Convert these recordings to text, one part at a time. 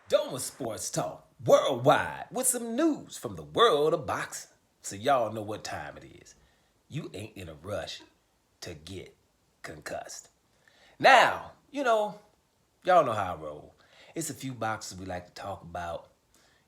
Doma Sports Talk worldwide with some news from the world of boxing. So y'all know what time it is. You ain't in a rush to get concussed. Now, y'all know how I roll. It's a few boxers we like to talk about,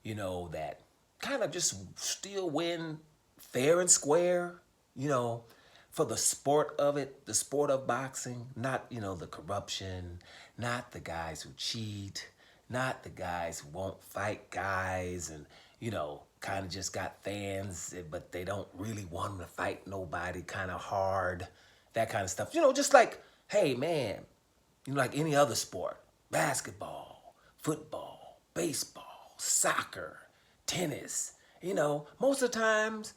that kind of just still win fair and square, you know, for the sport of it, the sport of boxing, not, the corruption, not the guys who cheat, not the guys who won't fight guys and, kind of just got fans, but they don't really want to fight nobody kind of hard, that kind of stuff. Just like, hey, man, like any other sport, basketball, football, baseball, soccer, tennis, most of the times,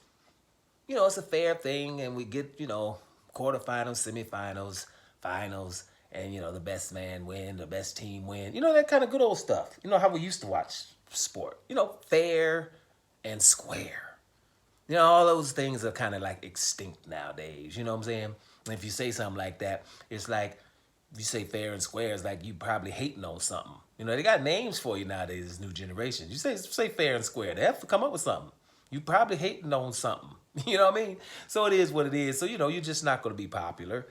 it's a fair thing and we get, quarterfinals, semifinals, finals, and, the best man win, the best team win. That kind of good old stuff. How we used to watch sport. Fair and square. All those things are kind of like extinct nowadays. You know what I'm saying? And if you say something like that, it's like, if you say fair and square, it's like you probably hating on something. They got names for you nowadays, this new generation. You say fair and square, they have to come up with something. You probably hating on something. You know what I mean? So it is what it is. So, you're just not going to be popular.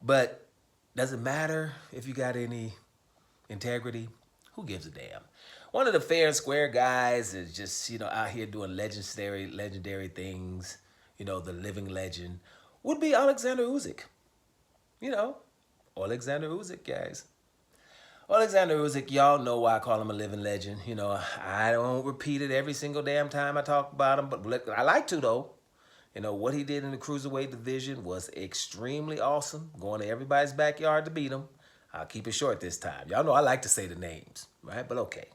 But does it matter if you got any integrity? Who gives a damn? One of the fair and square guys is just, out here doing legendary things, the living legend, would be Oleksandr Usyk. You know, Oleksandr Usyk, guys. Oleksandr Usyk, y'all know why I call him a living legend. I don't repeat it every single damn time I talk about him, but I like to, though. What he did in the cruiserweight division was extremely awesome, going to everybody's backyard to beat him. I'll keep it short this time. Y'all know I like to say the names, right? But okay.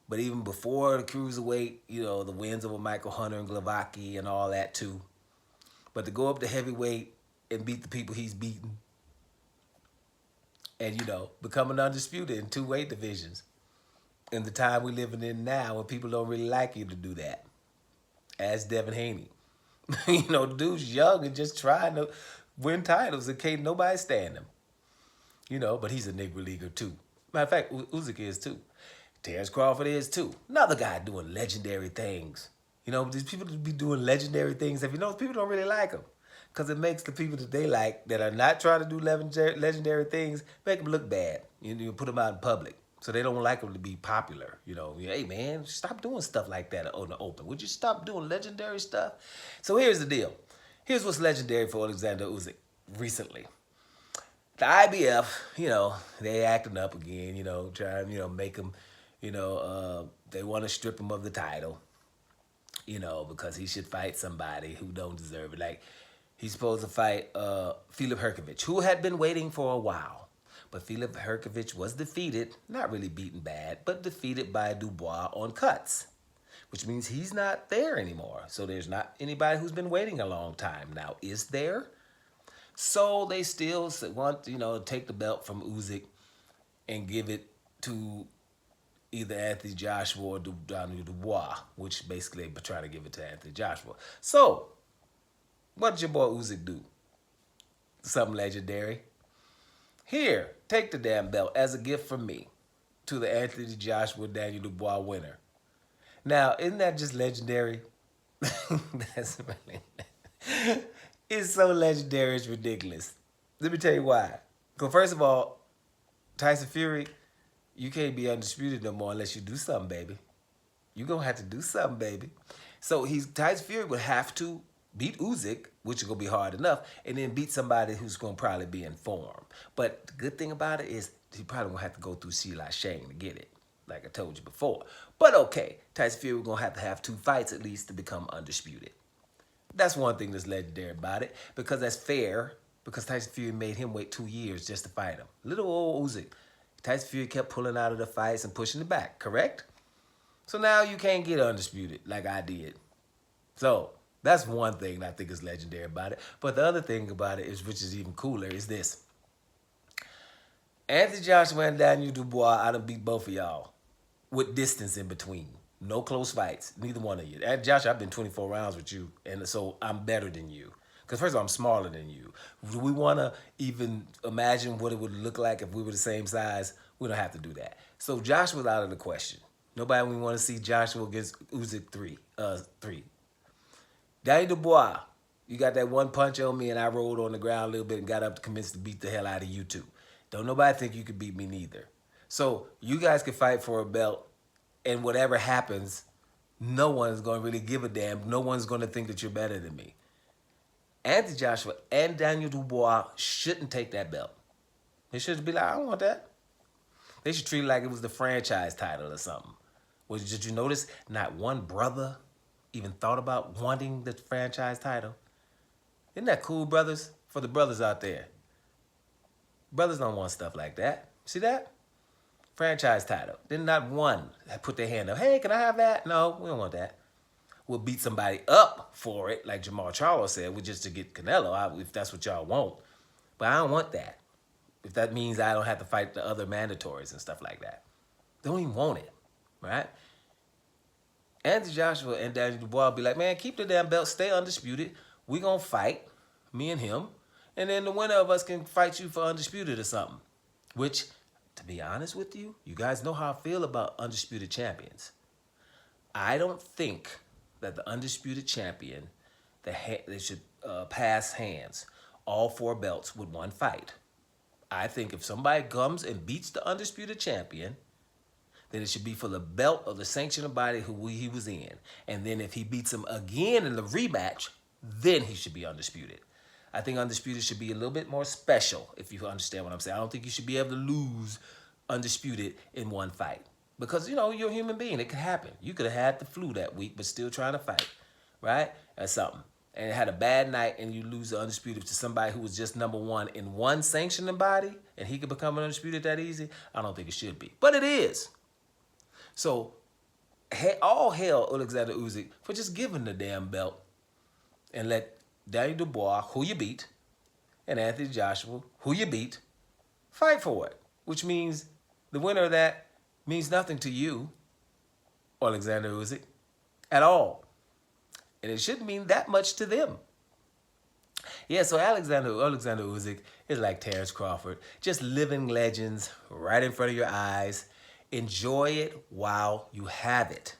But even before the cruiserweight, the wins over Michael Hunter and Glavaki and all that too. But to go up to heavyweight and beat the people he's beaten and, becoming undisputed in two weight divisions in the time we're living in now when people don't really like you to do that. As Devin Haney. The dude's young and just trying to win titles and can't nobody stand him. But he's a Negro leaguer too. Matter of fact, Usyk is too. Terrence Crawford is too. Another guy doing legendary things. These people be doing legendary things. If you notice, people don't really like them. Because it makes the people that they like that are not trying to do legendary things, make them look bad. You put them out in public. So they don't like them to be popular. Hey man, stop doing stuff like that on the open. Would you stop doing legendary stuff? So here's the deal. Here's what's legendary for Oleksandr Usyk recently. The IBF, they acting up again, trying, make him, they want to strip him of the title, because he should fight somebody who don't deserve it. Like, he's supposed to fight Filip Hrgović, who had been waiting for a while. But Filip Hrgović was defeated, not really beaten bad, but defeated by Dubois on cuts, which means he's not there anymore. So there's not anybody who's been waiting a long time. Now, is there? So they still want, to take the belt from Usyk and give it to either Anthony Joshua or Daniel Dubois, which basically they're trying to give it to Anthony Joshua. So, what did your boy Usyk do? Something legendary. Here, take the damn belt as a gift from me to the Anthony Joshua Daniel Dubois winner. Now, isn't that just legendary? That's really... It's so legendary, it's ridiculous. Let me tell you why. Because first of all, Tyson Fury, you can't be undisputed no more unless you do something, baby. You're going to have to do something, baby. So Tyson Fury would have to beat Usyk, which is going to be hard enough, and then beat somebody who's going to probably be in form. But the good thing about it is he probably going to have to go through Sheila Shane to get it, like I told you before. But okay, Tyson Fury going to have 2 fights at least to become undisputed. That's one thing that's legendary about it, because that's fair, because Tyson Fury made him wait 2 years just to fight him. Little old Usyk. Tyson Fury kept pulling out of the fights and pushing it back, correct? So now you can't get undisputed like I did. So that's one thing that I think is legendary about it. But the other thing about it, which is even cooler, is this. Anthony Joshua and Daniel Dubois, I done beat both of y'all with distance in between. No close fights, neither one of you. And Josh, I've been 24 rounds with you, and so I'm better than you. Because first of all, I'm smaller than you. Do we want to even imagine what it would look like if we were the same size? We don't have to do that. So Joshua's out of the question. Nobody we want to see Joshua against Usyk three. Danny Dubois, you got that one punch on me and I rolled on the ground a little bit and got up to convince to beat the hell out of you too. Don't nobody think you could beat me neither. So you guys can fight for a belt and whatever happens, no one's going to really give a damn. No one's going to think that you're better than me. Anthony Joshua and Daniel Dubois shouldn't take that belt. They should be like, I don't want that. They should treat it like it was the franchise title or something. Did you notice not one brother even thought about wanting the franchise title? Isn't that cool, brothers? For the brothers out there. Brothers don't want stuff like that. See that? Franchise title. Then not one put their hand up. Hey, can I have that? No, we don't want that. We'll beat somebody up for it, like Jamal Charles said, just to get Canelo, if that's what y'all want. But I don't want that. If that means I don't have to fight the other mandatories and stuff like that. They don't even want it, right? Anthony Joshua and Daniel Dubois will be like, man, keep the damn belt, stay undisputed. We gonna fight, me and him, and then the winner of us can fight you for undisputed or something. Which, to be honest with you, you guys know how I feel about undisputed champions. I don't think that the undisputed champion, they should pass hands, all 4 belts with one fight. I think if somebody comes and beats the undisputed champion, then it should be for the belt of the sanctioned body who he was in. And then if he beats him again in the rematch, then he should be undisputed. I think undisputed should be a little bit more special, if you understand what I'm saying. I don't think you should be able to lose undisputed in one fight. Because, you know, you're a human being. It could happen. You could have had the flu that week, but still trying to fight, right? Or something. And had a bad night and you lose the undisputed to somebody who was just number 1 in one sanctioning body and he could become an undisputed that easy. I don't think it should be. But it is. So, all hail Oleksandr Usyk for just giving the damn belt and let Daniel Dubois, who you beat, and Anthony Joshua, who you beat, fight for it. Which means the winner of that means nothing to you, Oleksandr Usyk, at all. And it shouldn't mean that much to them. Yeah, so Oleksandr Usyk is like Terrence Crawford, just living legends right in front of your eyes. Enjoy it while you have it,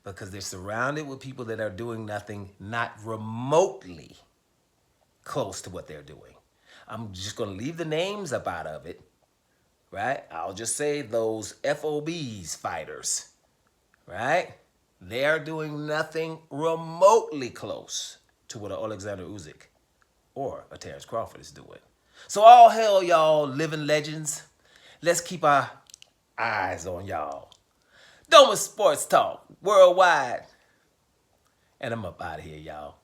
because they're surrounded with people that are doing nothing not remotely close to what they're doing. I'm just going to leave the names up out of it, right? I'll just say those FOBs fighters, right? They are doing nothing remotely close to what an Oleksandr Usyk or a Terrence Crawford is doing. So all hell, y'all living legends. Let's keep our eyes on y'all. Doma Sports Talk worldwide. And I'm up out of here, y'all.